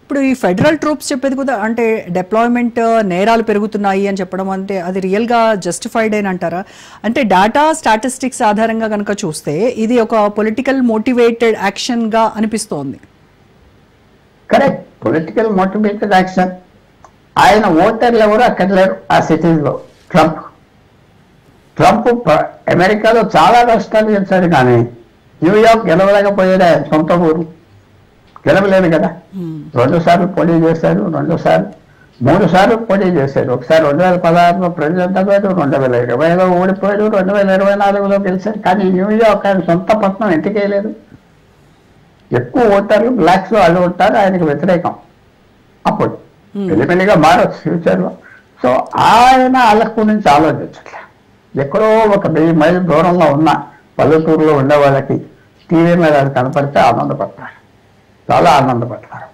ఇప్పుడు ఈ federal troops చెప్పేది కూడా అంటే డిప్లాయ్మెంట్ నేరాలు పెరుగుతున్నాయి అని చెప్పడం అంటే అది రియల్గా జస్టిఫైడ్ అని అంటారా? అంటే డేటా స్టాటిస్టిక్స్ ఆధారంగా కనుక చూస్తే ఇది ఒక పొలిటికల్ మోటివేటెడ్ యాక్షన్గా అనిపిస్తోంది. Correct, political motivated action. ఆయన ఓటర్లు ఎవరు అక్కడ లేరు ఆ సిటీలో. ట్రంప్ అమెరికాలో చాలా రాష్ట్రాలు గెలిచాడు, కానీ న్యూయార్క్ గెలవలేకపోయాడు. ఆయన సొంత ఊరు గెలవలేదు కదా. 2 సార్లు పోటీ చేశాడు, 3 సార్లు పోటీ చేశాడు. ఒకసారి 2016లో ప్రెసిడెంట్ అయ్యాడు, 2020లో ఓడిపోయాడు, 2024లో గెలిచాడు. కానీ న్యూయార్క్ ఆయన సొంత పట్టణం ఎంతకేయలేదు. ఎక్కువ ఓటర్లు బ్లాక్స్ లో వాళ్ళు ఉంటారు, ఆయనకు వ్యతిరేకం. అప్పుడు మెల్లిమెల్లిగా మారచ్చు ఫ్యూచర్లో. సో ఆయన వాళ్ళ గురించి ఆలోచించట్లే. ఎక్కడో ఒక 1000 మైళ్ళ దూరంలో ఉన్న పల్లెటూరులో ఉండే వాళ్ళకి టీవీ మీద అది కనపడితే ఆనందపడతారు, చాలా ఆనందపడతారు.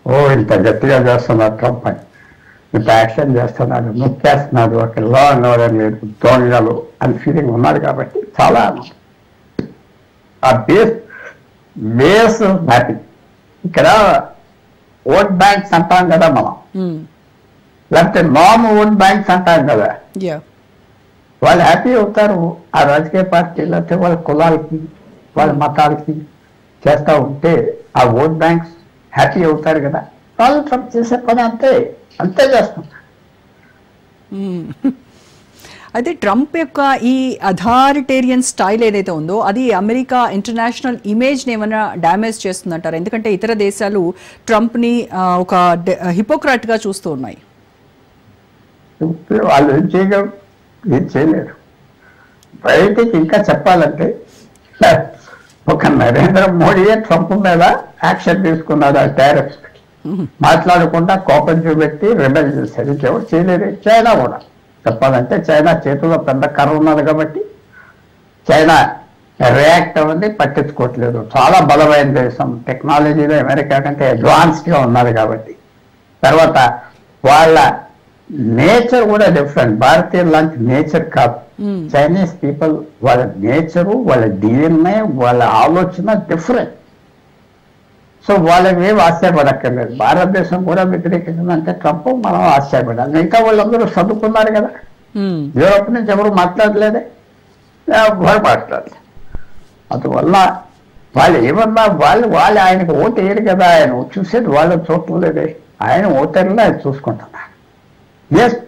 ఓ ఇంత గట్టిగా చేస్తున్నారు ట్రంప్ అని, ఇంత యాక్షన్ చేస్తున్నాడు, నొక్కేస్తున్నాడు, అక్కడ లా అండ్ ఆర్డర్ లేదు, దొంగలు అని ఫీలింగ్ ఉన్నారు కాబట్టి చాలా ఆనందం. ఆ బేస్ హ్యాపీ. ఇక్కడ ఓట్ బ్యాంక్స్ అంటాం కదా మనం, లేకపోతే నాన్ ఓట్ బ్యాంక్స్ అంటాం కదా, వాళ్ళు హ్యాపీ అవుతారు. ఆ రాజకీయ పార్టీ లేకపోతే వాళ్ళ కులాలకి వాళ్ళ మతాలకి చేస్తూ ఉంటే ఆ ఓట్ బ్యాంక్స్ హ్యాపీ అవుతారు కదా. వాళ్ళు ట్రంప్ చేసే పని అంతే చేస్తున్నారు. అయితే ట్రంప్ యొక్క ఈ అథారిటేరియన్ స్టైల్ ఏదైతే ఉందో అది అమెరికా ఇంటర్నేషనల్ ఇమేజ్ని ఏమైనా డ్యామేజ్ చేస్తుందంటారు? ఎందుకంటే ఇతర దేశాలు ట్రంప్ని ఒక హిపోక్రాట్గా చూస్తూ ఉన్నాయి. వాళ్ళు ఏం చేయలేరు. బయటికి ఇంకా చెప్పాలంటే ఒక నరేంద్ర మోడీయే ట్రంప్ మీద యాక్షన్ తీసుకున్నాడు. ఆ టారిఫ్స్ మాట్లాడకుండా కోపం చూపెట్టి రెబెల్ చేశారు. ఇంకెవరు చేయలేరు. చైనా కూడా చెప్పాలంటే చైనా చేతిలో పెద్ద కర్ర ఉన్నది కాబట్టి చైనా రియాక్ట్ అవ్వండి, పట్టించుకోవట్లేదు. చాలా బలమైన దేశం, టెక్నాలజీలో అమెరికా కంటే అడ్వాన్స్డ్గా ఉన్నది కాబట్టి. తర్వాత వాళ్ళ నేచర్ కూడా డిఫరెంట్. భారతీయ లాంటి నేచర్ కాదు. చైనీస్ పీపుల్ వాళ్ళ నేచరు, వాళ్ళ డిఎన్ఏ, వాళ్ళ ఆలోచన డిఫరెంట్. సో వాళ్ళకి ఏం ఆశ్చర్యపడక్కర్లేదు. భారతదేశం కూడా వ్యతిరేకించిందంటే ట్రంప్ మనం ఆశ్చర్యపడాలి. మిగతా వాళ్ళందరూ చదువుకున్నారు కదా. యూరోప్ నుంచి ఎవరు మాట్లాడలేదే, ఎవరు మాట్లాడలేదు. అందువల్ల వాళ్ళు ఏమన్నా వాళ్ళు ఆయనకు ఓటు వేయరు కదా. ఆయన చూసేది వాళ్ళు చూడలేదే. ఆయన ఓటర్లో ఆయన చూసుకుంటున్నారు. ఎస్,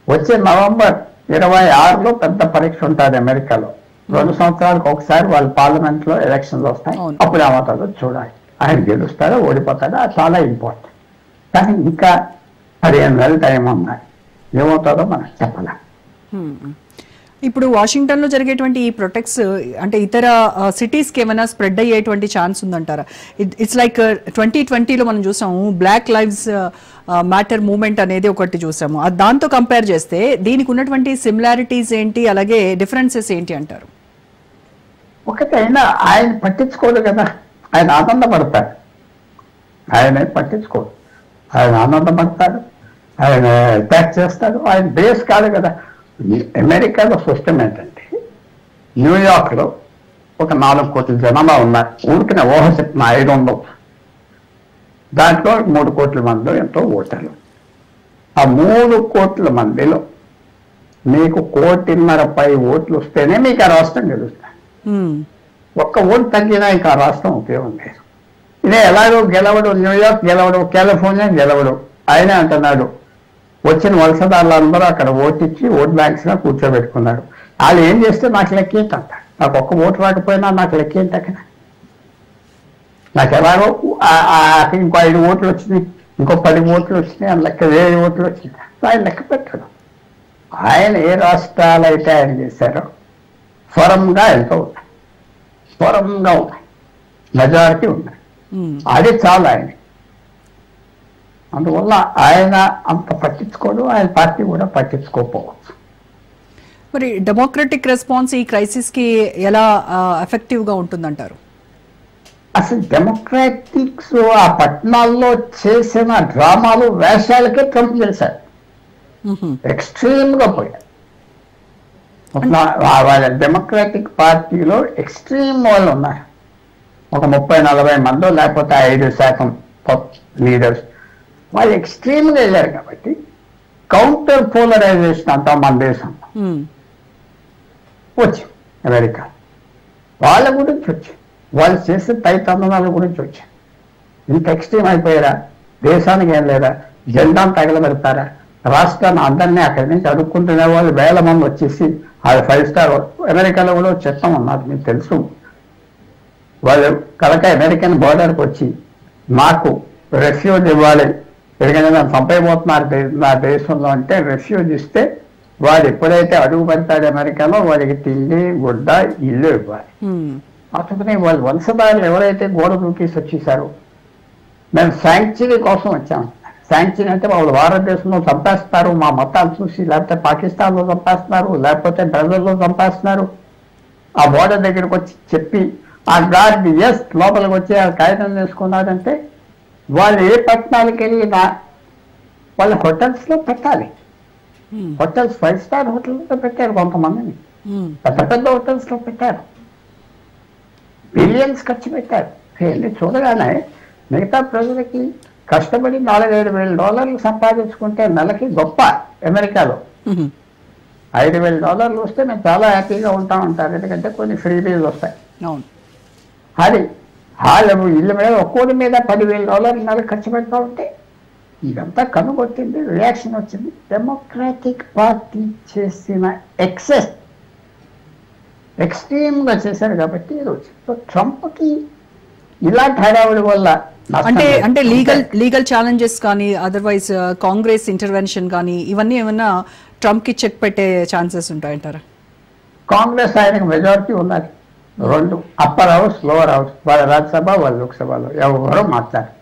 వచ్చే నవంబర్ 26లో పెద్ద పరీక్ష ఉంటుంది అమెరికాలో. 2 సంవత్సరాలకు ఒకసారి వాళ్ళ పార్లమెంట్ లో ఎలక్షన్స్ వస్తాయి. అప్పుడు ఏమవుతుందో చూడాలి. ఆయన గెలుస్తాడో ఓడిపోతాడో అది చాలా ఇంపార్టెంట్. కానీ ఇంకా 15 నెలల టైం ఉన్నాయి. ఏమవుతుందో మనం చెప్పలేం. ఇప్పుడు వాషింగ్టన్లో జరిగేటువంటి ఈ ప్రొటెక్ట్స్ అంటే ఇతర సిటీస్కి ఏమైనా స్ప్రెడ్ అయ్యేటువంటి ఛాన్స్ ఉందంటారా? ఇట్స్ లైక్ 2020లో మనం చూసాము బ్లాక్ లైవ్స్ మ్యాటర్ మూవ్మెంట్ అనేది ఒకటి చూసాము. దాంతో కంపేర్ చేస్తే దీనికి ఉన్నటువంటి సిమిలారిటీస్ ఏంటి, అలాగే డిఫరెన్సెస్ ఏంటి అంటారు? ఒకటైనా ఆయన పట్టించుకోడు కదా. ఆయన ఆనందపడతాడు. ఆయన పట్టించుకోడు. ఆయన ఆనందపడతాడు, ఆయన అటాక్ చేస్తాడు. ఆయన బేస్ కాదు కదా. అమెరికాలో సిస్టమ్ ఏంటంటే న్యూయార్క్లో ఒక 4 కోట్ల జనాభా ఉన్నారు. ఊరికిన ఊహ చెప్పిన 500, దాంట్లో 3 కోట్ల మంది ఎంతో ఓటర్లు. ఆ 3 కోట్ల మందిలో మీకు 1.5 కోటి ఓట్లు వస్తేనే మీకు ఆ రాష్ట్రం గెలుస్తుంది. ఒక్క ఓటు తగ్గినా ఇంకా ఆ రాష్ట్రం ఉపయోగం లేదు. ఇదే ఎలాగో గెలవడు, న్యూయార్క్ గెలవడు, కాలిఫోర్నియా గెలవడు. ఆయనే అంటున్నాడు వచ్చిన వలసదారులందరూ అక్కడ ఓటిచ్చి ఓట్ బ్యాంక్స్ గా కూర్చోబెట్టుకున్నారు. వాళ్ళు ఏం చేస్తే నాకు లెక్కేంటి అంట. నాకు ఒక్క ఓటు రాకపోయినా నాకు లెక్కేంటి అక్కడ. నాకు ఎలాగో ఇంకో 5 ఓట్లు వచ్చినాయి, ఇంకో 10 ఓట్లు వచ్చినాయి, అని లెక్క 1000 ఓట్లు వచ్చినాయి. ఆయన లెక్క పెట్టాడు. ఆయన ఏ రాష్ట్రాలు అయితే ఆయన చేశారో ఫోరంగా ఎంతో ఉన్నాయి, ఫోరంగా ఉన్నాయి, మెజారిటీ ఉన్నాయి. అది చాలా ఆయన. అందువల్ల ఆయన అంత పట్టించుకోడు, ఆయన పార్టీ కూడా పట్టించుకోకపోవచ్చు. మరి డెమోక్రటిక్ రెస్పాన్స్ ఈ క్రైసిస్ కి ఎలా ఎఫెక్టివ్ గా ఉంటుందంటారు? అసలు డెమోక్రాటిక్స్ ఆ పట్టణాల్లో చేసిన డ్రామాలు, వేషాలకే ట్రంప్ చేశారు. ఎక్స్ట్రీమ్ గా పోయారు. వాళ్ళ డెమోక్రాటిక్ పార్టీలో ఎక్స్ట్రీమ్ వాళ్ళు ఉన్నారు. ఒక 30-40 మందో లేకపోతే 5% లీడర్స్ వాళ్ళు ఎక్స్ట్రీమ్గా వెళ్ళారు కాబట్టి కౌంటర్ పోలరైజేషన్ అంటాం మన దేశంలో వచ్చింది. అమెరికా వాళ్ళ గురించి వచ్చింది, వాళ్ళు చేసే తైతందనాల గురించి వచ్చింది. ఇంత ఎక్స్ట్రీమ్ అయిపోయారా? దేశానికి ఏం లేదా? జెండాను తగలబెడతారా? రాష్ట్రాన్ని అందరినీ అక్కడి నుంచి అడుక్కుంటునే వాళ్ళు వేల మంది వచ్చేసి అది 5 స్టార్. అమెరికాలో కూడా చట్టం ఉన్నది మీకు తెలుసు. వాళ్ళు కనుక అమెరికన్ బోర్డర్కి వచ్చి మాకు రెఫ్యూజ్ ఇవ్వాలి, ఎందుకంటే నన్ను చంపైపోతున్నారు నా దేశంలో అంటే రెఫ్యూజ్ ఇస్తే వాడు ఎప్పుడైతే అడుగు పెడతాడు అమెరికాలో వాడికి తిండి గుడ్డ ఇల్లు ఇవ్వాలి. అందుకని వాళ్ళు వంశధారులు ఎవరైతే గోడ దూకేసి వచ్చేసారో మేము శాంక్చురీ కోసం వచ్చాము. శాంక్చురీ అంటే వాళ్ళు భారతదేశంలో చంపేస్తారు మా మతాలు చూసి, లేకపోతే పాకిస్తాన్లో చంపేస్తున్నారు, లేకపోతే బ్రెజిల్లో చంపేస్తున్నారు. ఆ బోర్డర్ దగ్గరకు వచ్చి చెప్పి ఆ గార్డ్ ఎస్ లోపలికి వచ్చి ఆ కాగితం తీసుకున్నారంటే వాళ్ళు ఏ పట్టణాలకు వెళ్ళినా వాళ్ళ హోటల్స్లో పెట్టాలి. హోటల్స్ 5 స్టార్ హోటల్స్లో పెట్టారు, కొంతమందిని పెద్ద పెద్ద హోటల్స్లో పెట్టారు, బిలియన్స్ ఖర్చు పెట్టారు. వెళ్ళి చూడగానే మిగతా ప్రజలకి కష్టపడి $4,000-5,000 సంపాదించుకుంటే నెలకి గొప్ప. అమెరికాలో $5,000 వస్తే మేము చాలా హ్యాపీగా ఉంటామంటారు, ఎందుకంటే కొన్ని ఫ్రీబీలు వస్తాయి. అది వాళ్ళు ఇళ్ళ మీద ఒక్కోటి మీద $10,000 నెల ఖర్చు పెడతా ఉంటే ఇదంతా కనుగొట్టింది, రియాక్షన్ వచ్చింది. డెమోక్రాటిక్ పార్టీ చేసిన ఎక్స్ట్రీమ్గా చేశారు కాబట్టి ఇది వచ్చింది. సో ట్రంప్కి ఇలాంటి హడావుడి వల్ల అంటే లీగల్ ఛాలెంజెస్ కానీ అదర్వైజ్ కాంగ్రెస్ ఇంటర్వెన్షన్ కానీ ఇవన్నీ ఏమన్నా ట్రంప్ కి చెక్ పెట్టే ఛాన్సెస్ ఉంటాయంటారా? కాంగ్రెస్ ఆయనకు మెజారిటీ ఉన్నది, 2 అప్పర్ హౌస్ లోవర్ హౌస్, వాళ్ళ రాజ్యసభ వాళ్ళ లోక్సభలో ఎవరో మాట్లాడారు.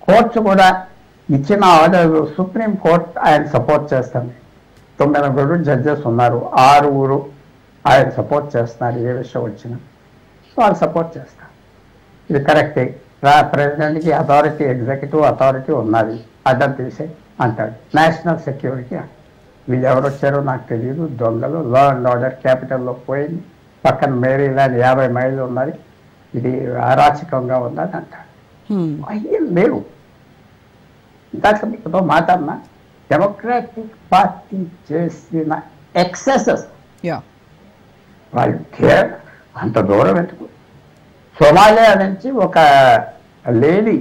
కోర్ట్స్ కూడా ఇచ్చిన ఆర్డర్ సుప్రీం కోర్ట్ ఆయన సపోర్ట్ చేస్తుంది. 9 జడ్జెస్ ఉన్నారు, 6 ఆయన సపోర్ట్ చేస్తున్నారు. ఏ విషయం వచ్చినా వాళ్ళు సపోర్ట్ చేస్తారు. ఇది కరెక్టే, ప్రెసిడెంట్కి అథారిటీ, ఎగ్జిక్యూటివ్ అథారిటీ ఉన్నది, అడ్డం తీసే అంటాడు. నేషనల్ సెక్యూరిటీ వీళ్ళు ఎవరు వచ్చారో నాకు తెలియదు, దొంగలు, లా అండ్ ఆర్డర్ క్యాపిటల్లో పోయింది, పక్కన మేరీలాండ్ 50 మైళ్ళు ఉన్నది, ఇది అరాచకంగా ఉన్నది అంటాడు. అయ్యేం లేవు. ఇందాక మీతో మాట్లాడినా డెమోక్రాటిక్ పార్టీ చేసిన ఎక్సెసెస్ వాళ్ళు అంత దూరం ఎందుకు? సోమాలియా నుంచి ఒక లేడీ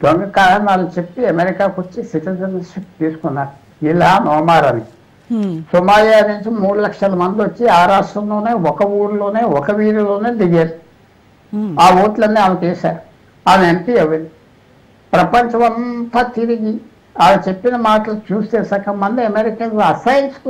దొంగ కారణాలు చెప్పి అమెరికాకు వచ్చి సిటిజన్షిప్ తీసుకున్నారు, ఇలా నోమార్ అని. సోమాలియా నుంచి 3 లక్షల మంది వచ్చి ఆ రాష్ట్రంలోనే ఒక ఊరిలోనే ఒక వీధిలోనే దిగారు. ఆ ఓట్లన్నీ ఆమె చేశారు, ఆమె ఎంపీ అవ్వింది. ప్రపంచం అంతా తిరిగి ఆమె చెప్పిన మాటలు చూస్తే సగం మంది అమెరికన్స్ అసహించుకుని